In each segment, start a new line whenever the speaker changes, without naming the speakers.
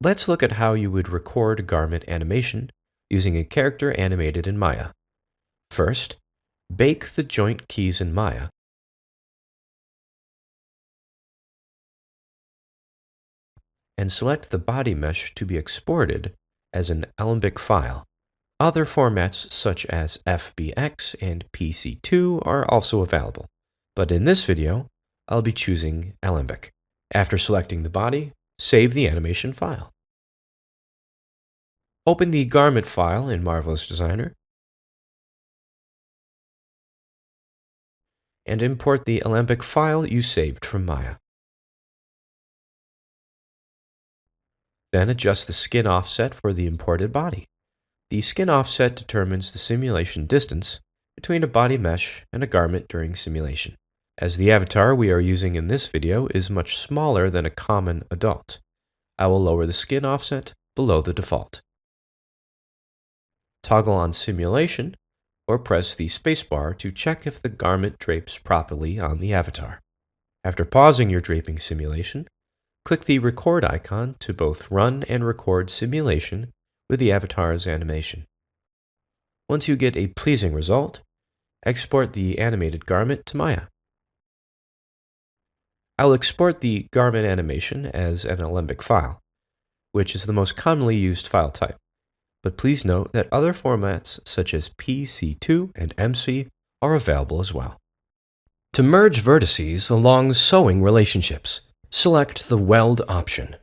Let's look at how you would record garment animation using a character animated in Maya. First, bake the joint keys in Maya. And select the body mesh to be exported as an Alembic file. Other formats such as FBX and PC2 are also available, but in this video, I'll be choosing Alembic. After selecting the body, save the animation file. Open the garment file in Marvelous Designer and import the Alembic file you saved from Maya. Then adjust the skin offset for the imported body. The skin offset determines the simulation distance between a body mesh and a garment during simulation. As the avatar we are using in this video is much smaller than a common adult, I will lower the skin offset below the default. Toggle on simulation or press the spacebar to check if the garment drapes properly on the avatar. After pausing your draping simulation, click the record icon to both run and record simulation with the avatar's animation. Once you get a pleasing result, export the animated garment to Maya. I'll export the garment animation as an Alembic file, which is the most commonly used file type. But please note that other formats such as PC2 and MC are available as well. To merge vertices along sewing relationships, select the Weld option.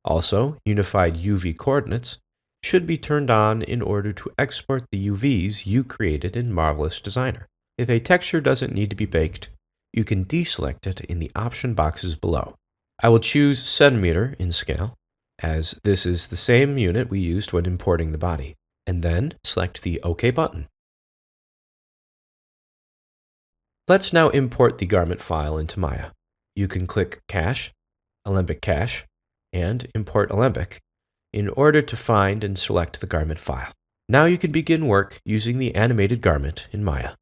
Also, unified UV coordinates should be turned on in order to export the UVs you created in Marvelous Designer. If a texture doesn't need to be baked, you can deselect it in the option boxes below. I will choose centimeter in scale, as this is the same unit we used when importing the body, and then select the OK button. Let's now import the garment file into Maya. You can click Cache, Alembic Cache, and Import Alembic in order to find and select the garment file. Now you can begin work using the animated garment in Maya.